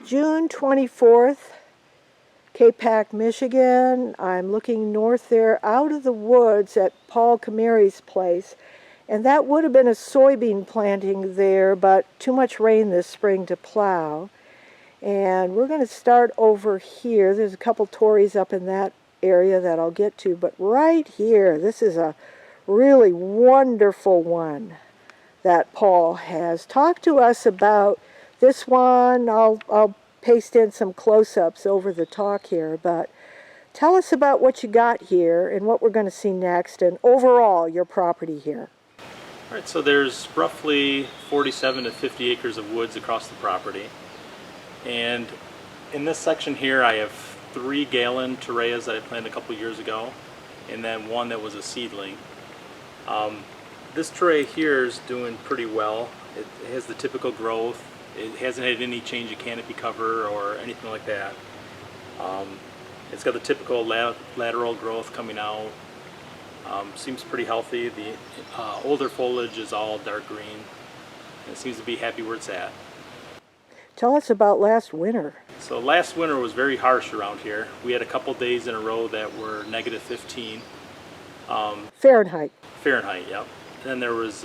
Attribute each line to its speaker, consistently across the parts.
Speaker 1: June 24th, Capac, Michigan. I'm looking north there out of the woods at PAUL CAMIRE's place. And that would have been a soybean planting there, but too much rain this spring to plow. And we're going to start over here. There's a couple torreys up in that area that I'll get to, but right here, this is a really wonderful one that Paul has. Talked to us about this one. I'll paste in some close-ups over the talk here, but tell us about what you got here and what we're going to see next, and overall your property here.
Speaker 2: All right, so there's roughly 47 to 50 acres of woods across the property. And in this section here, I have 3 gallon torreyas that I planted a couple years ago, and then one that was a seedling. This torreya here is doing pretty well. It has the typical growth. It hasn't had any change of canopy cover or anything like that. It's got the typical lateral growth coming out. Seems pretty healthy. The older foliage is all dark green. And it seems to be happy where it's at.
Speaker 1: Tell us about last winter.
Speaker 2: So last winter was very harsh around here. We had a couple days in a row that were negative 15.
Speaker 1: Fahrenheit.
Speaker 2: Fahrenheit, yep. Then there was,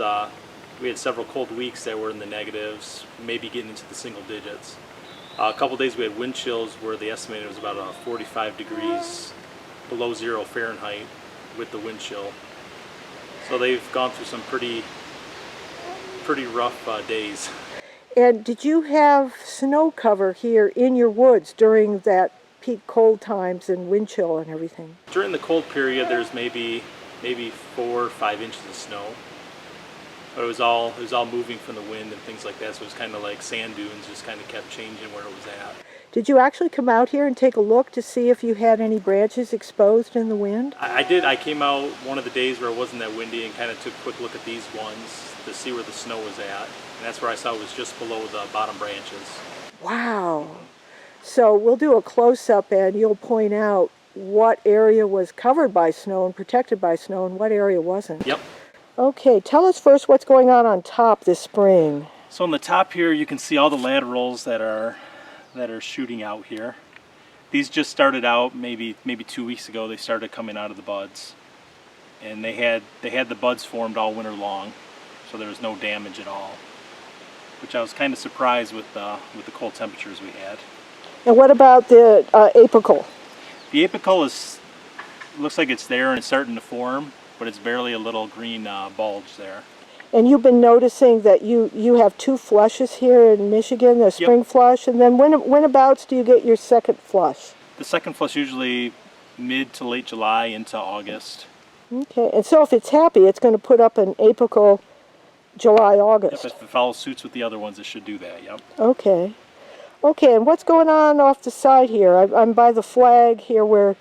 Speaker 2: we had several cold weeks that were in the negatives, maybe getting into the single digits. A couple days we had wind chills where the estimated was about 45 degrees below 0 Fahrenheit with the wind chill. So they've gone through some pretty rough days.
Speaker 1: And did you have snow cover here in your woods during that peak cold times and wind chill and everything?
Speaker 2: During the cold period, there's maybe 4 or 5 inches of snow. But it was all moving from the wind and things like that, so it was kind of like sand dunes, just kind of kept changing where it was at.
Speaker 1: Did you actually come out here and take a look to see if you had any branches exposed in the wind?
Speaker 2: I did. I came out one of the days where it wasn't that windy and kind of took a quick look at these ones to see where the snow was at. And that's where I saw it was just below the bottom branches.
Speaker 1: Wow. So we'll do a close-up and you'll point out what area was covered by snow and protected by snow and what area wasn't.
Speaker 2: Yep.
Speaker 1: Okay, tell us first what's going on top this spring.
Speaker 2: So on the top here you can see all the laterals that are shooting out here. These just started out maybe 2 weeks ago. They started coming out of the buds. And they had the buds formed all winter long, so there was no damage at all. Which I was kind of surprised with the cold temperatures we had.
Speaker 1: And what about the apical?
Speaker 2: The apical looks like it's there and it's starting to form, but it's barely a little green bulge there.
Speaker 1: And you've been noticing that you have 2 flushes here in Michigan, the spring flush, and then whenabouts do you get your second flush?
Speaker 2: The second flush usually mid to late July into August.
Speaker 1: Okay, and so if it's happy, it's going to put up an apical July, August.
Speaker 2: Yep, if it follows suits with the other ones, it should do that, yep.
Speaker 1: Okay. Okay, and what's going on off the side here? I'm by the flag here where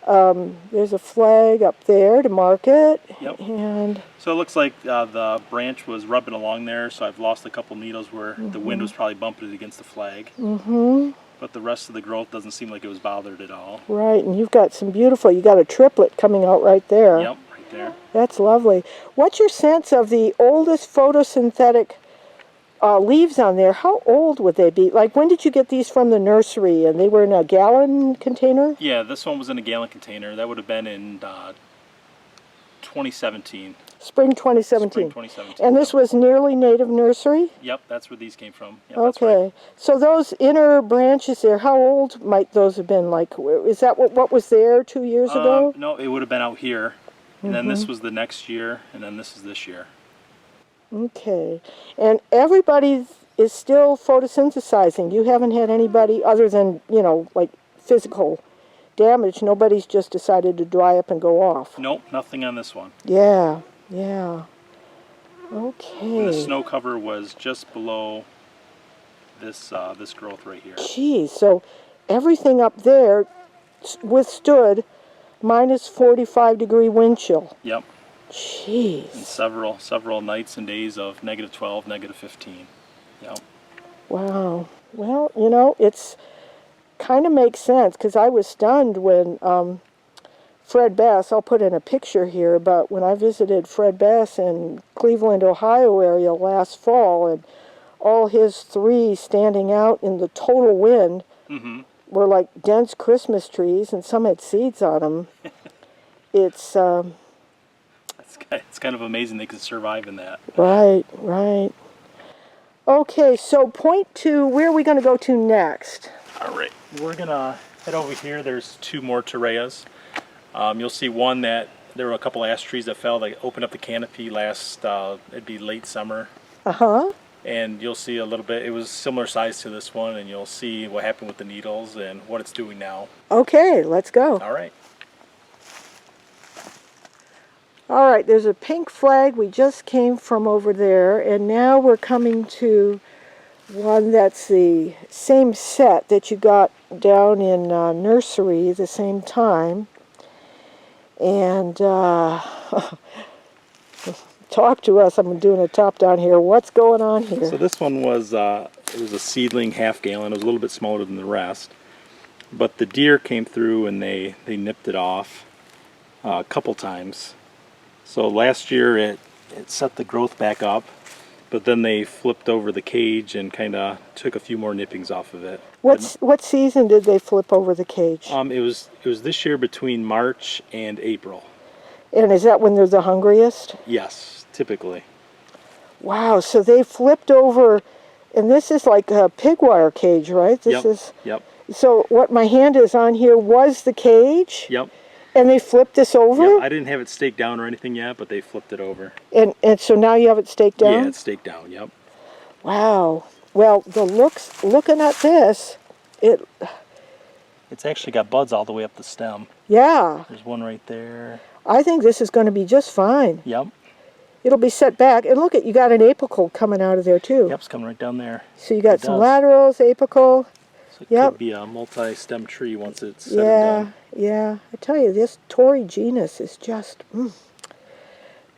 Speaker 1: there's a flag up there to mark it.
Speaker 2: Yep.
Speaker 1: And
Speaker 2: so it looks like the branch was rubbing along there, so I've lost a couple needles where the wind was probably bumping it against the flag. But the rest of the growth doesn't seem like it was bothered at all.
Speaker 1: Right, and you've got some beautiful, you got a triplet coming out right there.
Speaker 2: Yep, right there.
Speaker 1: That's lovely. What's your sense of the oldest photosynthetic leaves on there? How old would they be? Like, when did you get these from the nursery? And they were in a gallon container?
Speaker 2: Yeah, this one was in a gallon container. That would have been in 2017.
Speaker 1: Spring 2017.
Speaker 2: Spring 2017.
Speaker 1: And this was nearly native nursery?
Speaker 2: Yep, that's where these came from. Yep,
Speaker 1: okay.
Speaker 2: That's right.
Speaker 1: So those inner branches there, how old might those have been? Like, is that what was there 2 years ago?
Speaker 2: No, it would have been out here. And then this was the next year, and then this is this year.
Speaker 1: Okay. And everybody is still photosynthesizing. You haven't had anybody other than, like physical damage. Nobody's just decided to dry up and go off.
Speaker 2: Nope, nothing on this one.
Speaker 1: Yeah, yeah. Okay.
Speaker 2: And the snow cover was just below this this growth right here.
Speaker 1: Geez, so everything up there withstood minus 45-degree wind chill.
Speaker 2: Yep.
Speaker 1: Jeez.
Speaker 2: And several nights and days of negative 12, negative 15. Yep.
Speaker 1: Wow. Well, it's kind of makes sense, because I was stunned when Fred Bass, I'll put in a picture here, but when I visited Fred Bass in Cleveland, Ohio area last fall, and all his three standing out in the total wind
Speaker 2: Mm-hmm.
Speaker 1: were like dense Christmas trees, and some had seeds on them. It's
Speaker 2: It's kind of amazing they could survive in that.
Speaker 1: right, right. Okay, so point to where are we going to go to next?
Speaker 2: All right, we're gonna head over here. There's two more torreyas. You'll see one that there were a couple ash trees that fell. They opened up the canopy last, it'd be late summer.
Speaker 1: Uh-huh.
Speaker 2: And you'll see a little bit, it was similar size to this one, and you'll see what happened with the needles and what it's doing now.
Speaker 1: Okay, let's go.
Speaker 2: All right.
Speaker 1: All right, there's a pink flag. We just came from over there, and now we're coming to one that's the same set that you got down in nursery the same time. And talk to us. I'm doing a top down here. What's going on here?
Speaker 2: So this one was, it was a seedling half gallon. It was a little bit smaller than the rest. But the deer came through and they nipped it off a couple times. So last year it set the growth back up, but then they flipped over the cage and kind of took a few more nippings off of it.
Speaker 1: What season did they flip over the cage?
Speaker 2: It was this year between March and April.
Speaker 1: And is that when they're the hungriest?
Speaker 2: Yes, typically.
Speaker 1: Wow, so they flipped over, and this is like a pig wire cage, right? This is.
Speaker 2: Yep.
Speaker 1: So what my hand is on here was the cage?
Speaker 2: Yep.
Speaker 1: And they flipped this over?
Speaker 2: Yep. I didn't have it staked down or anything yet, but they flipped it over.
Speaker 1: And so now you have it staked down?
Speaker 2: Yeah, it's staked down, yep.
Speaker 1: Wow. Well, looking at this,
Speaker 2: It's actually got buds all the way up the stem.
Speaker 1: yeah.
Speaker 2: There's one right there.
Speaker 1: I think this is going to be just fine.
Speaker 2: Yep.
Speaker 1: It'll be set back. And look, you got an apical coming out of there too.
Speaker 2: Yep, it's coming right down there.
Speaker 1: So you got
Speaker 2: It
Speaker 1: some
Speaker 2: does.
Speaker 1: laterals, apical.
Speaker 2: So it
Speaker 1: Yep.
Speaker 2: could be a multi-stem tree once it's set
Speaker 1: Yeah,
Speaker 2: down.
Speaker 1: yeah. I tell you, this Torrey genus is just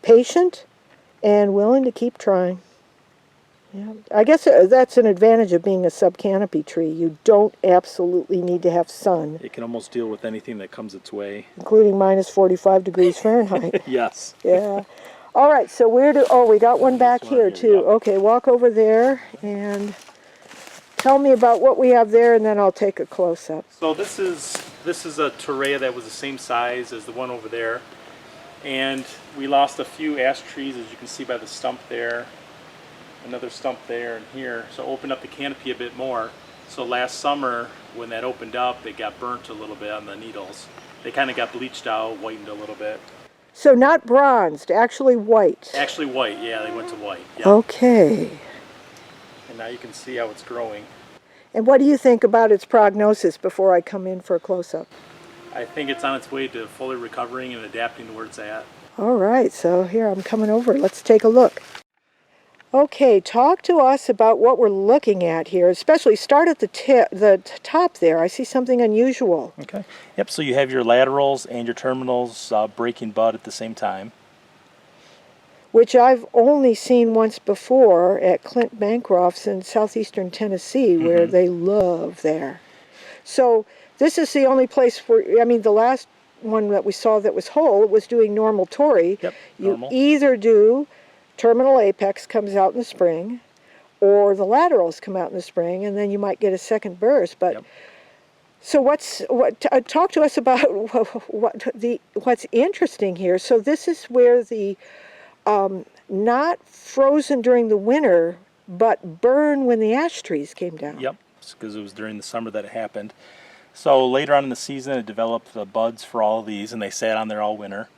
Speaker 1: patient and willing to keep trying. Yeah, I guess that's an advantage of being a subcanopy tree. You don't absolutely need to have sun,
Speaker 2: It can almost deal with anything that comes its way.
Speaker 1: including minus 45 degrees Fahrenheit.
Speaker 2: Yes.
Speaker 1: Yeah. All right, so we got one back here too.
Speaker 2: Yep.
Speaker 1: Okay, walk over there and tell me about what we have there, and then I'll take a close-up.
Speaker 2: So this is a Torreya that was the same size as the one over there. And we lost a few ash trees, as you can see by the stump there. Another stump there and here. So opened up the canopy a bit more. So last summer, when that opened up, it got burnt a little bit on the needles. They kind of got bleached out, whitened a little bit.
Speaker 1: So not bronzed, actually white.
Speaker 2: Actually white, yeah, they went to white. Yeah.
Speaker 1: Okay.
Speaker 2: And now you can see how it's growing.
Speaker 1: And what do you think about its prognosis before I come in for a close-up?
Speaker 2: I think it's on its way to fully recovering and adapting to where it's at.
Speaker 1: All right, so here I'm coming over. Let's take a look. Okay, talk to us about what we're looking at here, especially start at the top there. I see something unusual.
Speaker 2: Okay. Yep, so you have your laterals and your terminals breaking bud at the same time.
Speaker 1: Which I've only seen once before at Clint Bancroft's in southeastern Tennessee, where they love there. So this is the only place where, I mean, the last one that we saw that was whole, it was doing normal Torrey.
Speaker 2: Yep,
Speaker 1: You
Speaker 2: normal.
Speaker 1: either do terminal apex comes out in the spring, or the laterals come out in the spring, and then you might get a second burst. But
Speaker 2: Yep.
Speaker 1: so talk to us about what's interesting here. So this is where the not frozen during the winter, but burn when the ash trees came down.
Speaker 2: Yep, because it was during the summer that it happened. So later on in the season, it developed the buds for all of these, and they sat on there all winter.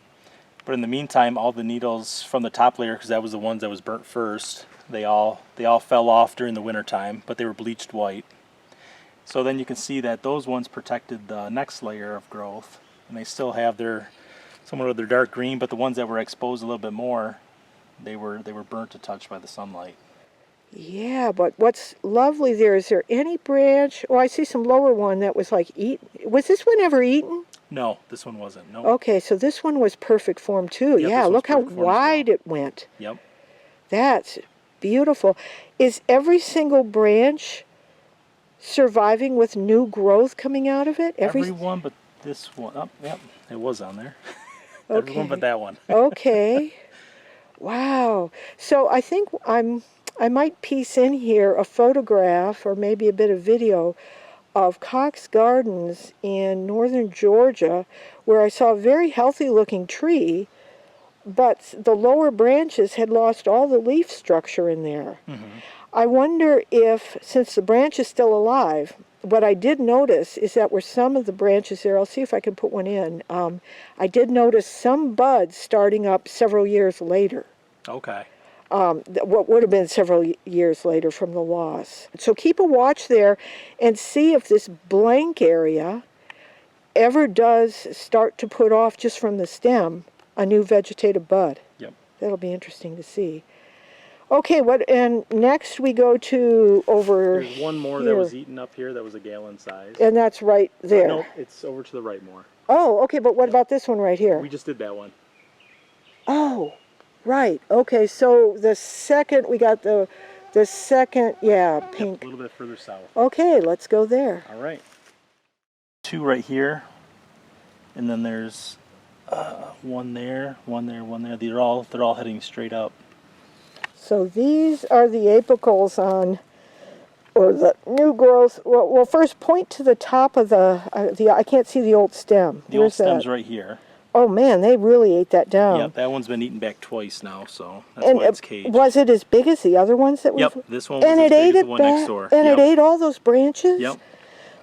Speaker 2: But in the meantime, all the needles from the top layer, because that was the ones that was burnt first, they all fell off during the winter time, but they were bleached white. So then you can see that those ones protected the next layer of growth, and they still have somewhat of their dark green, but the ones that were exposed a little bit more, they were burnt to touch by the sunlight.
Speaker 1: Yeah, but what's lovely there, is there any branch? Oh, I see some lower one that was like eaten. Was this one ever eaten?
Speaker 2: No, this one wasn't. No.
Speaker 1: Okay, so this one was perfect form too.
Speaker 2: Yep,
Speaker 1: Yeah,
Speaker 2: this
Speaker 1: look how
Speaker 2: one's perfect form as well.
Speaker 1: wide it went.
Speaker 2: Yep.
Speaker 1: That's beautiful. Is every single branch surviving with new growth coming out of it?
Speaker 2: Every one but this one. Oh, yep, it was on there. Every one but that one.
Speaker 1: Okay. Wow. So I think I'm I might piece in here a photograph or maybe a bit of video of Cox Gardens in northern Georgia, where I saw a very healthy looking tree, but the lower branches had lost all the leaf structure in there.
Speaker 2: Mm-hmm.
Speaker 1: I wonder if, since the branch is still alive, what I did notice is that were some of the branches there, I'll see if I can put one in, I did notice some buds starting up several years later.
Speaker 2: Okay.
Speaker 1: What would have been several years later from the loss. So keep a watch there and see if this blank area ever does start to put off just from the stem a new vegetative bud.
Speaker 2: Yep.
Speaker 1: That'll be interesting to see. Okay, and next we go to over
Speaker 2: There's one more
Speaker 1: here.
Speaker 2: that was eaten up here that was a gallon size.
Speaker 1: And that's right there.
Speaker 2: Nope, it's over to the right more.
Speaker 1: Oh, okay, but what about this one right here?
Speaker 2: We just did that one.
Speaker 1: Oh, right. Okay, so the second, we got the second, yeah, pink.
Speaker 2: Yep, a little bit further south.
Speaker 1: Okay, let's go there.
Speaker 2: All right. Two right here, and then there's one there, one there, one there. They're all heading straight up.
Speaker 1: So these are the apicals on, or the new growth. Well, first point to the top of the I can't see the old stem.
Speaker 2: The old stem's right here.
Speaker 1: Oh man, they really ate that down.
Speaker 2: Yeah, that one's been eaten back twice now, so that's why it's caged.
Speaker 1: Was it as big as the other ones that
Speaker 2: Yep, this one was
Speaker 1: and
Speaker 2: as
Speaker 1: it
Speaker 2: big
Speaker 1: ate
Speaker 2: as
Speaker 1: it
Speaker 2: the one next
Speaker 1: back,
Speaker 2: door.
Speaker 1: and
Speaker 2: Yep.
Speaker 1: it ate all those branches?
Speaker 2: Yep.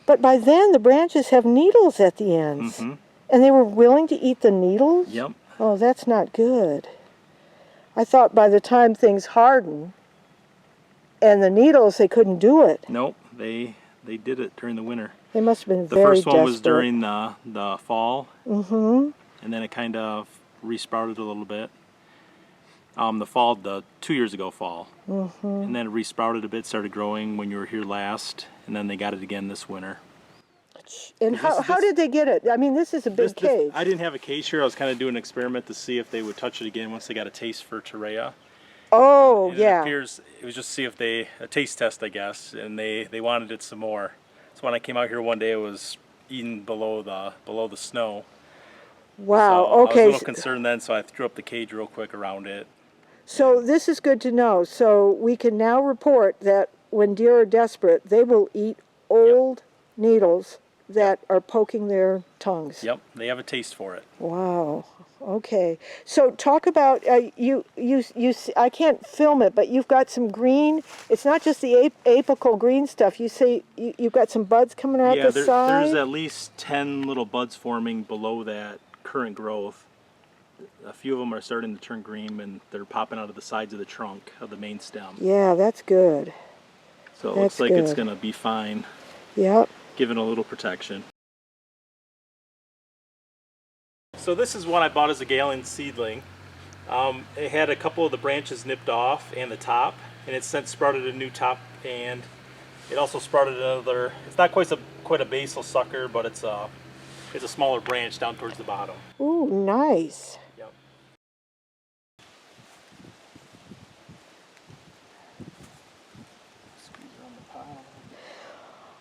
Speaker 1: But by then the branches have needles at the ends.
Speaker 2: Mm-hmm.
Speaker 1: And they were willing to eat the needles?
Speaker 2: Yep.
Speaker 1: Oh, that's not good. I thought by the time things harden and the needles, they couldn't do it.
Speaker 2: Nope, they did it during the winter.
Speaker 1: They must have been
Speaker 2: The
Speaker 1: very
Speaker 2: first one was
Speaker 1: desperate.
Speaker 2: during the fall.
Speaker 1: Mm-hmm.
Speaker 2: And then it kind of resprouted a little bit. The 2 years ago fall.
Speaker 1: Mm-hmm.
Speaker 2: And then it resprouted a bit, started growing when you were here last, and then they got it again this winter.
Speaker 1: And how did they get it? I mean, this is a big cage.
Speaker 2: I didn't have a cage here. I was kind of doing an experiment to see if they would touch it again once they got a taste for Torreya.
Speaker 1: Oh,
Speaker 2: And
Speaker 1: yeah.
Speaker 2: It appears it was just to see if a taste test, I guess, and they wanted it some more. So when I came out here one day, it was eaten below the snow.
Speaker 1: Wow,
Speaker 2: So
Speaker 1: okay.
Speaker 2: I was a little concerned then, so I threw up the cage real quick around it.
Speaker 1: So this is good to know. So we can now report that when deer are desperate, they will eat old needles that are poking their tongues.
Speaker 2: Yep, they have a taste for it.
Speaker 1: Wow. Okay. So talk about you. I can't film it, but you've got some green. It's not just the apical green stuff. You say you've got some buds coming out the side.
Speaker 2: There's at least 10 little buds forming below that current growth. A few of them are starting to turn green, and they're popping out of the sides of the trunk of the main stem.
Speaker 1: Yeah, that's good.
Speaker 2: So it looks like it's going to be fine.
Speaker 1: Yep.
Speaker 2: Given a little protection. So this is one I bought as a gallon seedling. It had a couple of the branches nipped off and the top, and it's since sprouted a new top, and it also sprouted another. It's not quite a basal sucker, but it's a smaller branch down towards the bottom.
Speaker 1: Ooh, nice.
Speaker 2: Yep.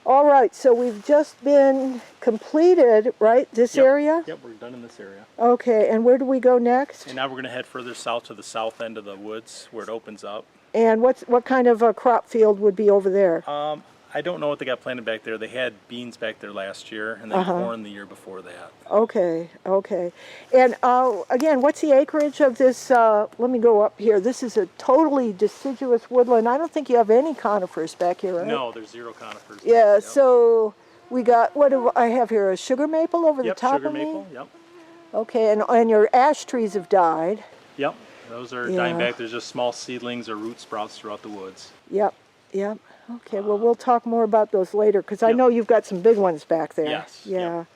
Speaker 1: All right, so we've just been completed, right, this area?
Speaker 2: Yep, we're done in this area.
Speaker 1: Okay, and where do we go next?
Speaker 2: And now we're going to head further south to the south end of the woods where it opens up.
Speaker 1: And what kind of a crop field would be over there?
Speaker 2: I don't know what they got planted back there. They had beans back there last year, and then corn the year before that.
Speaker 1: Okay, okay. And again, what's the acreage of this? Let me go up here. This is a totally deciduous woodland. I don't think you have any conifers back here, right?
Speaker 2: No, there's zero conifers.
Speaker 1: Yeah,
Speaker 2: Yep.
Speaker 1: So we got, what do I have here? A sugar maple over the top
Speaker 2: sugar
Speaker 1: of me?
Speaker 2: maple, yep.
Speaker 1: Okay, and your ash trees have died.
Speaker 2: Yep, those are dying back. There's just small seedlings or root sprouts throughout the woods.
Speaker 1: Yep, yep. Okay, well, we'll talk more about those later because I know you've got some big ones back there.
Speaker 2: Yes.
Speaker 1: Yeah.
Speaker 2: Yep.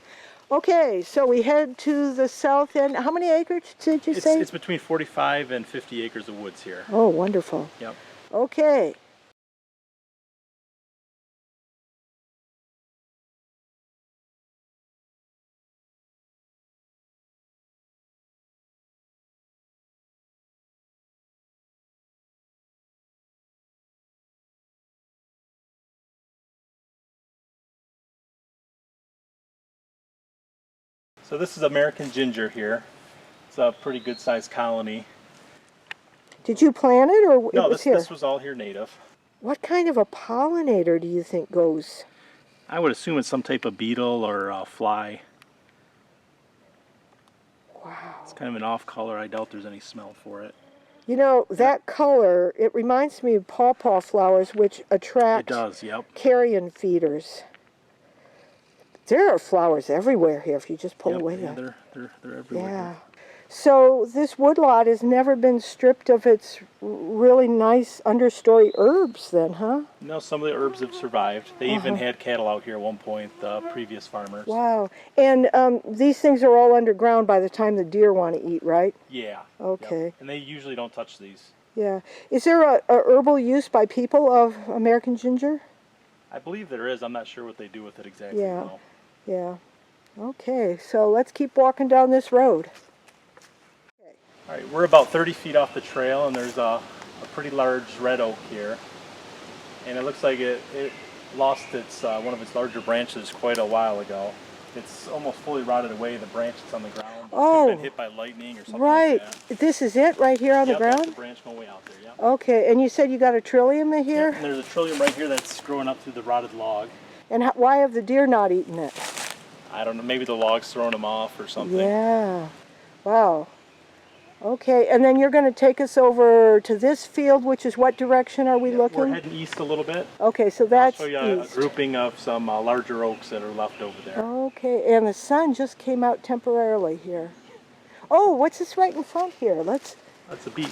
Speaker 1: Okay, so we head to the south end. How many acres did you say?
Speaker 2: It's between 45 and 50 acres of woods here.
Speaker 1: Oh, wonderful.
Speaker 2: Yep.
Speaker 1: Okay.
Speaker 2: So this is American ginger here. It's a pretty good sized colony.
Speaker 1: Did you plant it, or
Speaker 2: No,
Speaker 1: it was here?
Speaker 2: this was all here native.
Speaker 1: What kind of a pollinator do you think goes?
Speaker 2: I would assume it's some type of beetle or fly.
Speaker 1: Wow.
Speaker 2: It's kind of an off color. I doubt there's any smell for it.
Speaker 1: You know, that color, it reminds me of pawpaw flowers, which attract
Speaker 2: It does, yep.
Speaker 1: carrion feeders. There are flowers everywhere here if you just pull
Speaker 2: Yep,
Speaker 1: away
Speaker 2: yeah,
Speaker 1: that.
Speaker 2: they're everywhere.
Speaker 1: Yeah. So this woodlot has never been stripped of its really nice understory herbs then, huh?
Speaker 2: No, some of the herbs have survived. They even had cattle out here at one point, the previous farmers.
Speaker 1: Wow. And these things are all underground by the time the deer want to eat, right?
Speaker 2: Yeah.
Speaker 1: Okay.
Speaker 2: Yep. And they usually don't touch these.
Speaker 1: Yeah. Is there a herbal use by people of American ginger?
Speaker 2: I believe there is. I'm not sure what they do with it exactly.
Speaker 1: Yeah.
Speaker 2: Though.
Speaker 1: Yeah. Okay, so let's keep walking down this road.
Speaker 2: All right, we're about 30 feet off the trail, and there's a pretty large red oak here. And it looks like it lost its one of its larger branches quite a while ago. It's almost fully rotted away, the branch that's on the ground. It could have been hit by lightning or something
Speaker 1: right.
Speaker 2: like that.
Speaker 1: This is it right here on the ground?
Speaker 2: That's the branch going way out there, yeah.
Speaker 1: Okay, and you said you got a trillium in here?
Speaker 2: Yep, and there's a trillium right here that's growing up through the rotted log.
Speaker 1: And why have the deer not eaten it?
Speaker 2: I don't know, maybe the log's throwing them off or something.
Speaker 1: Yeah. Wow. Okay, and then you're going to take us over to this field, which is what direction are we looking?
Speaker 2: We're heading east a little bit.
Speaker 1: Okay, so that's
Speaker 2: I'll show you
Speaker 1: east.
Speaker 2: a grouping of some larger oaks that are left over there.
Speaker 1: Okay, and the sun just came out temporarily here. Oh, what's this right in front here?
Speaker 2: That's a beech.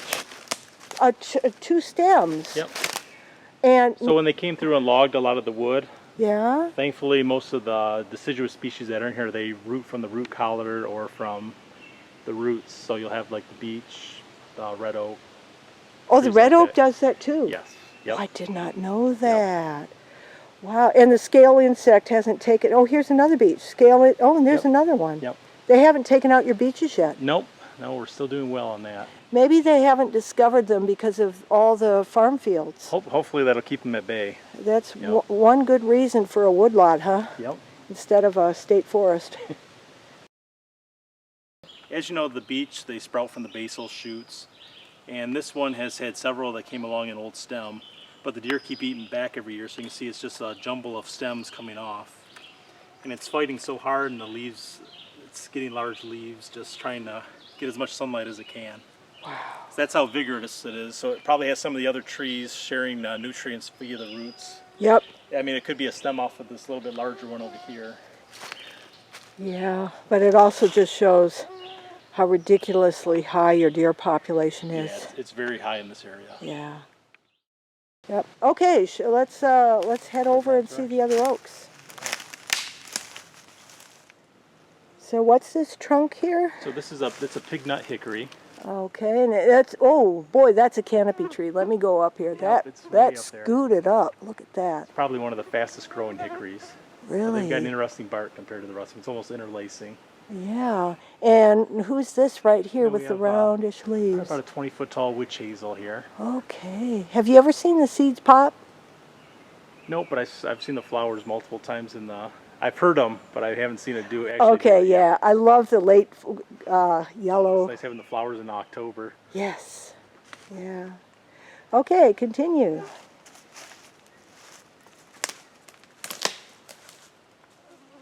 Speaker 1: Two stems.
Speaker 2: Yep.
Speaker 1: And
Speaker 2: so when they came through and logged a lot of the wood,
Speaker 1: yeah.
Speaker 2: Thankfully, most of the deciduous species that are in here, they root from the root collar or from the roots. So you'll have like the beech, the red oak.
Speaker 1: Oh, the red oak does that too?
Speaker 2: Yes. Yep.
Speaker 1: I did not know that. Yep. Wow, and the scale insect hasn't taken, oh, here's another beech. Oh, and there's another one.
Speaker 2: Yep.
Speaker 1: They haven't taken out your beeches yet?
Speaker 2: Nope. No, we're still doing well on that.
Speaker 1: Maybe they haven't discovered them because of all the farm fields.
Speaker 2: Hopefully that'll keep them at bay.
Speaker 1: That's one good reason for a woodlot, huh?
Speaker 2: Yep.
Speaker 1: Instead of a state forest.
Speaker 2: As you know, the beech, they sprout from the basal shoots. And this one has had several that came along in old stem. But the deer keep eating back every year, so you can see it's just a jumble of stems coming off. And it's fighting so hard, and the leaves, it's getting large leaves, just trying to get as much sunlight as it can. Wow. So that's how vigorous it is. So it probably has some of the other trees sharing nutrients via the roots.
Speaker 1: Yep.
Speaker 2: I mean, it could be a stem off of this little bit larger one over here.
Speaker 1: Yeah, but it also just shows how ridiculously high your deer population is.
Speaker 2: Yeah, it's very high in this area.
Speaker 1: Yeah. Yep. Okay, let's head over and see the other oaks. So what's this trunk here?
Speaker 2: So this is it's a pignut hickory.
Speaker 1: Okay, and that's, oh boy, that's a canopy tree. Let me go up here.
Speaker 2: Yep,
Speaker 1: that scooted up. Look at that.
Speaker 2: It's probably one of the fastest growing hickories.
Speaker 1: Really?
Speaker 2: They've got an interesting bark compared to the rest of them. It's almost interlacing.
Speaker 1: Yeah. And who's this right here with the roundish leaves?
Speaker 2: About a 20-foot tall witch hazel here.
Speaker 1: Okay. Have you ever seen the seeds pop?
Speaker 2: Nope, but I've seen the flowers multiple times in the. I've heard them, but I haven't seen it do it.
Speaker 1: Okay, yeah. I love the late yellow.
Speaker 2: It's nice having the flowers in October.
Speaker 1: Yes. Yeah. Okay, continue.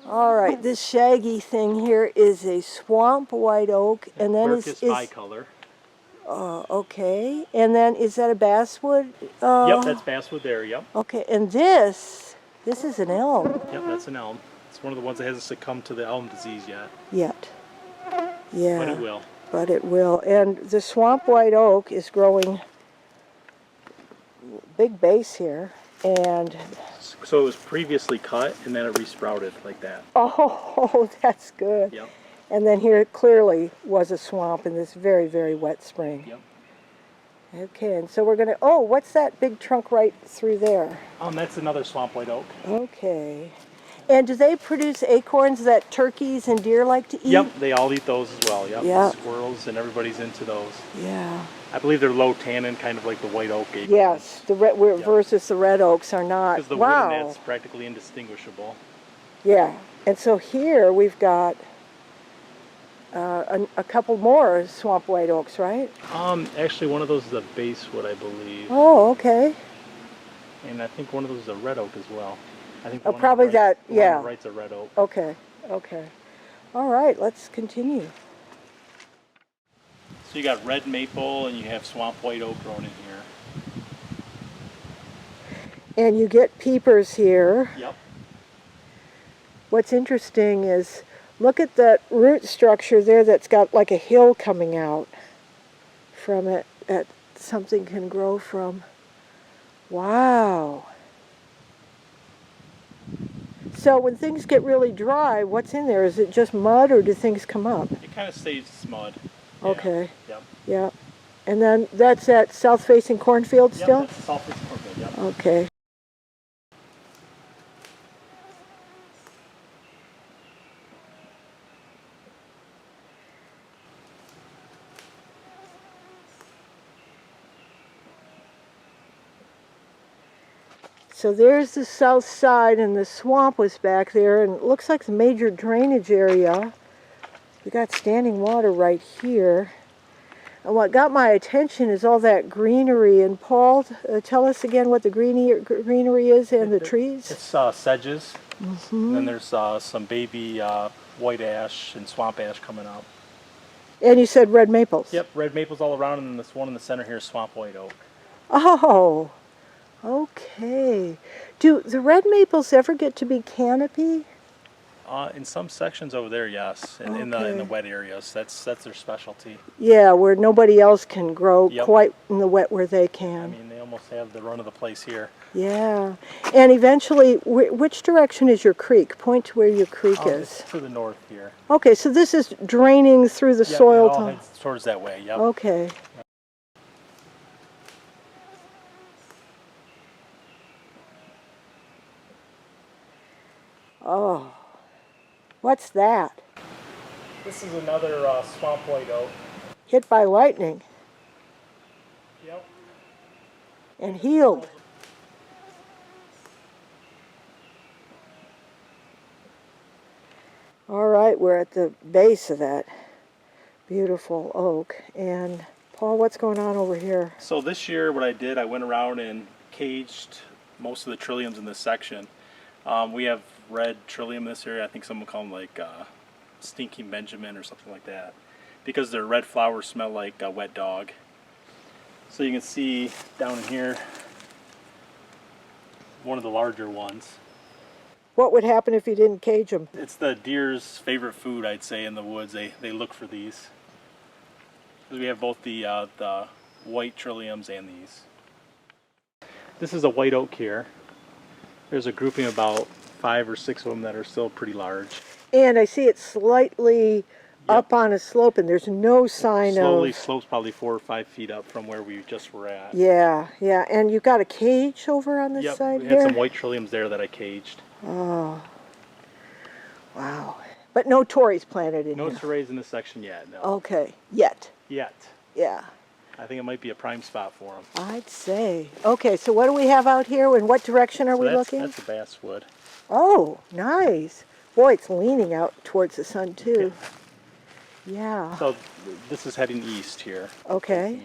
Speaker 1: All right, this shaggy thing here is a swamp white oak, and then
Speaker 2: is bicolor.
Speaker 1: Okay, and then is that a basswood?
Speaker 2: Yep, that's basswood there. Yep.
Speaker 1: Okay, and this is an elm.
Speaker 2: Yep, that's an elm. It's one of the ones that hasn't succumbed to the elm disease yet.
Speaker 1: Yeah.
Speaker 2: But it will.
Speaker 1: But it will. And the swamp white oak is growing big base here. And
Speaker 2: so it was previously cut and then it resprouted like that.
Speaker 1: Oh, that's good.
Speaker 2: Yep.
Speaker 1: And then here it clearly was a swamp in this very, very wet spring.
Speaker 2: Yep.
Speaker 1: Okay, and so we're going to, oh, what's that big trunk right through there?
Speaker 2: That's another swamp white oak.
Speaker 1: Okay. And do they produce acorns that turkeys and deer like to eat?
Speaker 2: Yep, they all eat those as well. Yep.
Speaker 1: Yep.
Speaker 2: Squirrels and everybody's into those.
Speaker 1: Yeah.
Speaker 2: I believe they're low tannin, kind of like the white oak acorns.
Speaker 1: Yes, the versus the red oaks are not.
Speaker 2: Because the wood in that's practically indistinguishable.
Speaker 1: Yeah, and so here we've got a couple more swamp white oaks, right?
Speaker 2: Actually, one of those is a basswood, I believe,
Speaker 1: Oh, okay.
Speaker 2: and I think one of those is a red oak as well. I think
Speaker 1: Oh, probably that,
Speaker 2: the one on
Speaker 1: yeah.
Speaker 2: the right's a red oak.
Speaker 1: Okay, okay. All right, let's continue.
Speaker 2: So you got red maple and you have swamp white oak grown in here.
Speaker 1: And you get peepers here.
Speaker 2: Yep.
Speaker 1: What's interesting is, look at that root structure there that's got like a hill coming out from it that something can grow from. Wow. So when things get really dry, what's in there? Is it just mud or do things come up?
Speaker 2: It kind of stays mud. Yeah.
Speaker 1: Okay.
Speaker 2: Yep.
Speaker 1: Yeah. And then that's that south-facing cornfield still?
Speaker 2: Yep, that's the south-facing cornfield, yep.
Speaker 1: Okay. So there's the south side, and the swamp was back there, and it looks like the major drainage area. We got standing water right here. And what got my attention is all that greenery. And Paul, tell us again what the greenery is and the trees.
Speaker 2: It's sedges. And then there's some baby white ash and swamp ash coming up.
Speaker 1: And you said red maples.
Speaker 2: Yep, red maples all around, and then this one in the center here is swamp white oak.
Speaker 1: Oh, okay. Do the red maples ever get to be canopy?
Speaker 2: In some sections over there, yes. In the wet areas, that's their specialty.
Speaker 1: Yeah, where nobody else can grow
Speaker 2: Yep.
Speaker 1: quite in the wet where they
Speaker 2: I
Speaker 1: can.
Speaker 2: mean, they almost have the run of the place here.
Speaker 1: Yeah. And eventually, which direction is your creek? Point to where your creek is.
Speaker 2: It's to the north here.
Speaker 1: Okay, so this is draining through the
Speaker 2: Yep,
Speaker 1: soil.
Speaker 2: it all heads towards that way, yep.
Speaker 1: Okay. Oh, what's that?
Speaker 2: This is another swamp white oak.
Speaker 1: Hit by lightning
Speaker 2: Yep.
Speaker 1: and healed. All right, we're at the base of that beautiful oak. And Paul, what's going on over here?
Speaker 2: So this year what I did, I went around and caged most of the trilliums in this section. We have red trillium in this area. I think someone call them like stinking Benjamin or something like that, because their red flowers smell like a wet dog. So you can see down in here one of the larger ones.
Speaker 1: What would happen if you didn't cage them?
Speaker 2: It's the deer's favorite food, I'd say, in the woods. They look for these. We have both the white trilliums and these. This is a white oak here. There's a grouping of about 5 or 6 of them that are still pretty large.
Speaker 1: And I see it slightly up on a slope, and there's no sign
Speaker 2: Slowly
Speaker 1: of...
Speaker 2: slopes probably 4 or 5 feet up from where we just were at.
Speaker 1: Yeah, yeah. And you've got a cage over on this
Speaker 2: Yep,
Speaker 1: side
Speaker 2: we
Speaker 1: here?
Speaker 2: had some white trilliums there that I caged.
Speaker 1: Oh, wow. But no Torreys planted in
Speaker 2: No
Speaker 1: here?
Speaker 2: torreys in this section yet, no.
Speaker 1: Okay, yet.
Speaker 2: Yet.
Speaker 1: Yeah,
Speaker 2: I think it might be a prime spot for them.
Speaker 1: I'd say. Okay, so what do we have out here? In what direction are we looking?
Speaker 2: That's a basswood.
Speaker 1: Oh, nice. Boy, it's leaning out towards the sun, too. Yeah.
Speaker 2: So this is heading east here.
Speaker 1: Okay.
Speaker 2: East.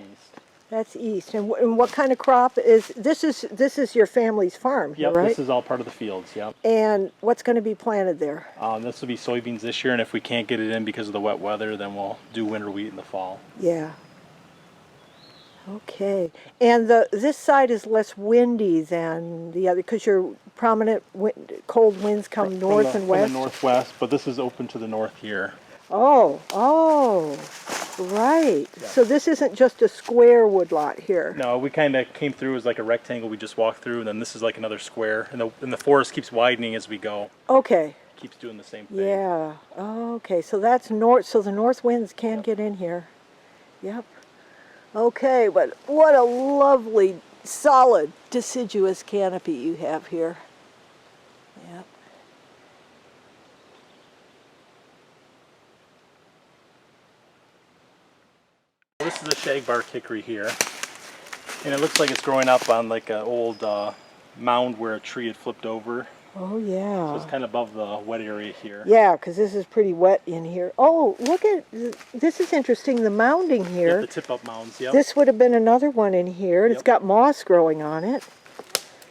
Speaker 1: That's east. And what kind of crop is this? Is your family's farm,
Speaker 2: Yep,
Speaker 1: right?
Speaker 2: this is all part of the fields, yep.
Speaker 1: And what's going to be planted there?
Speaker 2: This will be soybeans this year, and if we can't get it in because of the wet weather, then we'll do winter wheat in the fall.
Speaker 1: Yeah. Okay. And this side is less windy than the other, because your prominent cold winds come north and west?
Speaker 2: From the northwest, but this is open to the north here.
Speaker 1: Oh, right. Yeah. So this isn't just a square woodlot here.
Speaker 2: No, we kind of came through as like a rectangle. We just walked through, and then this is like another square, and the forest keeps widening as we go.
Speaker 1: Okay.
Speaker 2: Keeps doing the same thing.
Speaker 1: Yeah. Okay. So that's north. So the north winds can get in here. Yep. Okay, but what a lovely, solid, deciduous canopy you have here. Yep.
Speaker 2: This is a Shagbark Hickory here, and it looks like it's growing up on like an old mound where a tree had flipped over.
Speaker 1: Oh,
Speaker 2: So
Speaker 1: yeah.
Speaker 2: it's kind of above the wet area here.
Speaker 1: Yeah, because this is pretty wet in here. Oh, look at, this is interesting, the mounding
Speaker 2: Yep,
Speaker 1: here.
Speaker 2: the tip-up mounds, yep.
Speaker 1: This would have been another one in here, and it's
Speaker 2: Yep.
Speaker 1: got moss growing on it.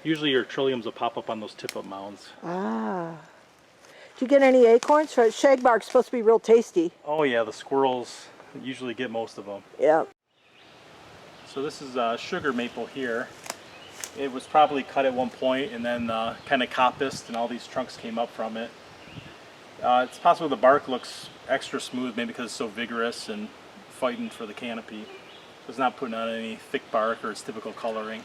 Speaker 2: Usually your trilliums will pop up on those tip-up mounds.
Speaker 1: Ah. Do you get any acorns? Shagbark's supposed to be real tasty.
Speaker 2: Oh yeah, the squirrels usually get most of them.
Speaker 1: Yeah.
Speaker 2: So this is sugar maple here. It was probably cut at one point and then kind of coppiced, and all these trunks came up from it. It's possible the bark looks extra smooth, maybe because it's so vigorous and fighting for the canopy. It's not putting on any thick bark or its typical coloring.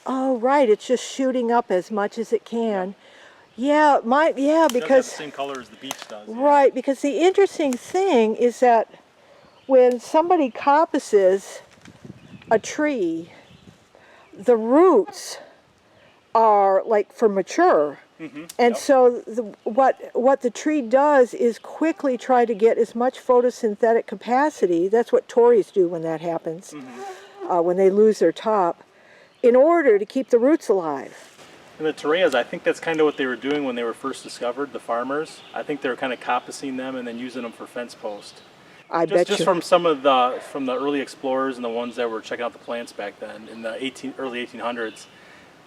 Speaker 1: Oh, right. It's just shooting up as much as it can. Yeah,
Speaker 2: It doesn't have
Speaker 1: because
Speaker 2: the same color as the beech does. Yeah.
Speaker 1: right, because the interesting thing is that when somebody coppices a tree, the roots are like for mature. And
Speaker 2: Yep.
Speaker 1: so what the tree does is quickly try to get as much photosynthetic capacity. That's what Torreys do when that happens, when they lose their top, in order to keep the roots alive.
Speaker 2: And the Torreyas, I think that's kind of what they were doing when they were first discovered, the farmers. I think they were kind of coppicing them and then using them for fence post.
Speaker 1: I bet
Speaker 2: Just
Speaker 1: you.
Speaker 2: from from the early explorers and the ones that were checking out the plants back then in the early 1800s,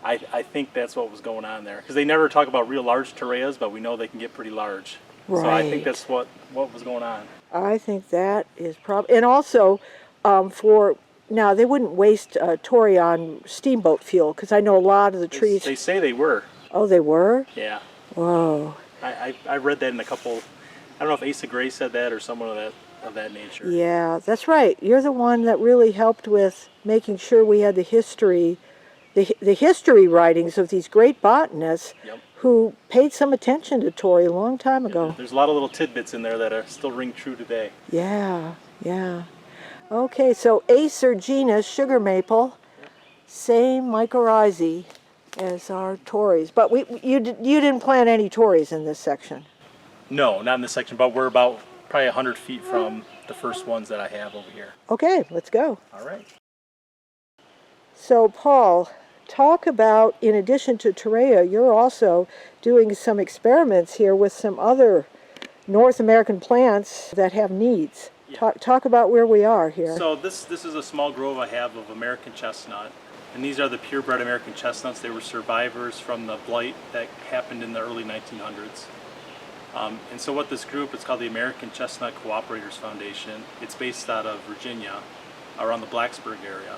Speaker 2: I think that's what was going on there. Because they never talk about real large Torreyas, but we know they can get pretty large.
Speaker 1: Right.
Speaker 2: So I think that's what was going on.
Speaker 1: I think that is probably, and also now they wouldn't waste Torrey on steamboat fuel, because I know a lot of the trees.
Speaker 2: They say they were.
Speaker 1: Oh, they were?
Speaker 2: Yeah.
Speaker 1: Whoa.
Speaker 2: I read that in a couple. I don't know if Asa Gray said that or someone of that nature.
Speaker 1: Yeah, that's right. You're the one that really helped with making sure we had the history, the history writings of these great botanists.
Speaker 2: Yep.
Speaker 1: Who paid some attention to Torrey a long time ago.
Speaker 2: There's a lot of little tidbits in there that are still ring true today.
Speaker 1: Yeah, yeah. Okay, so Acer genus sugar maple, same mycorrhizae as our Torreys. But you didn't plant any Torreys in this section.
Speaker 2: No, not in this section, but we're about probably 100 feet from the first ones that I have over here.
Speaker 1: Okay, let's go.
Speaker 2: All right.
Speaker 1: So Paul, talk about, in addition to Torreya, you're also doing some experiments here with some other North American plants that have needs.
Speaker 2: Yeah.
Speaker 1: Talk about where we are here.
Speaker 2: So this is a small grove I have of American chestnut, and these are the purebred American chestnuts. They were survivors from the blight that happened in the early 1900s. And so what this group, it's called the American Chestnut Cooperators Foundation. It's based out of Virginia, around the Blacksburg area.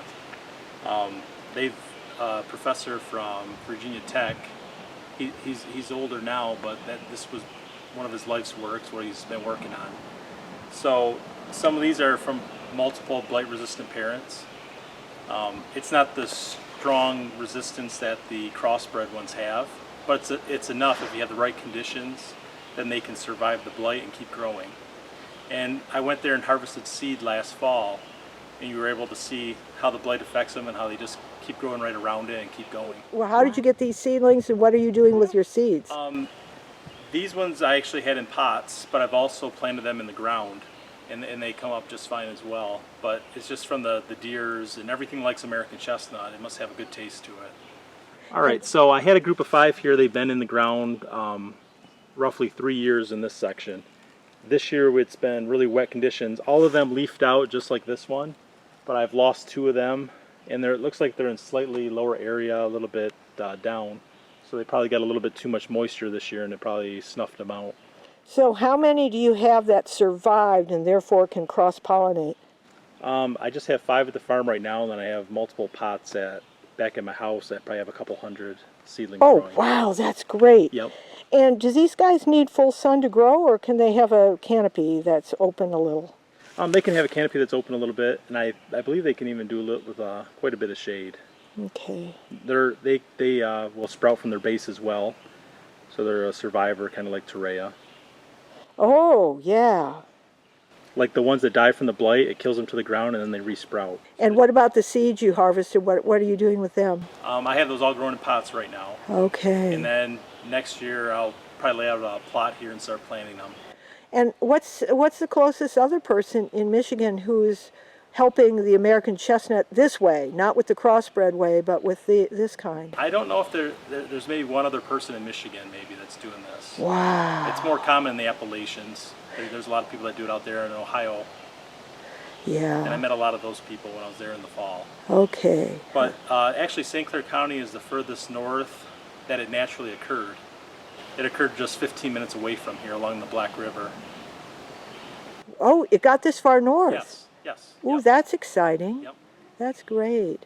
Speaker 2: They've a professor from Virginia Tech. He's older now, but this was one of his life's works, what he's been working on. So some of these are from multiple blight-resistant parents. It's not the strong resistance that the cross-bred ones have, but it's enough if you have the right conditions, then they can survive the blight and keep growing. And I went there and harvested seed last fall, and you were able to see how the blight affects them and how they just keep growing right around it and keep going.
Speaker 1: Well, how did you get these seedlings, and what are you doing with your seeds?
Speaker 2: These ones I actually had in pots, but I've also planted them in the ground, and they come up just fine as well. But it's just from the deers, and everything likes American chestnut. It must have a good taste to it. All right, so I had a group of 5 here. They've been in the ground roughly 3 years in this section. This year it's been really wet conditions. All of them leafed out just like this one, but I've lost 2 of them, and it looks like they're in slightly lower area, a little bit down. So they probably got a little bit too much moisture this year, and it probably snuffed them out.
Speaker 1: So how many do you have that survived and therefore can cross-pollinate?
Speaker 2: I just have 5 at the farm right now, and then I have multiple pots back at my house that probably have a couple hundred seedlings growing.
Speaker 1: Wow, that's great.
Speaker 2: Yep.
Speaker 1: And do these guys need full sun to grow, or can they have a canopy that's open a little?
Speaker 2: They can have a canopy that's open a little bit, and I believe they can even do with quite a bit of shade.
Speaker 1: Okay.
Speaker 2: They will sprout from their base as well, so they're a survivor, kind of like Torreya.
Speaker 1: Oh, yeah.
Speaker 2: Like the ones that die from the blight, it kills them to the ground, and then they resprout.
Speaker 1: And what about the seeds you harvested? What are you doing with them?
Speaker 2: I have those all grown in pots right now.
Speaker 1: Okay.
Speaker 2: And then next year I'll probably lay out a plot here and start planting them.
Speaker 1: And what's the closest other person in Michigan who's helping the American chestnut this way, not with the crossbred way, but with this kind.
Speaker 2: I don't know if there's maybe one other person in Michigan maybe that's doing this.
Speaker 1: Wow.
Speaker 2: It's more common in the Appalachians. There's a lot of people that do it out there in Ohio.
Speaker 1: Yeah.
Speaker 2: And I met a lot of those people when I was there in the fall.
Speaker 1: Okay.
Speaker 2: But actually St. Clair County is the furthest north that it naturally occurred. It occurred just 15 minutes away from here along the Black River.
Speaker 1: Oh, it got this far north?
Speaker 2: Yes, yes.
Speaker 1: Ooh,
Speaker 2: yep.
Speaker 1: that's exciting.
Speaker 2: Yep.
Speaker 1: That's great.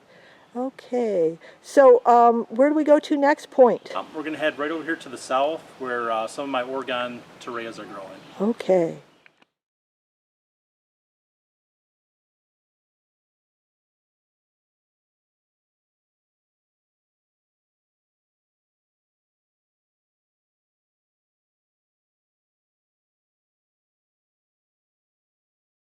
Speaker 1: Okay. So where do we go to next? Point.
Speaker 2: We're going to head right over here to the south where some of my Oregon Torreyas are growing.
Speaker 1: Okay.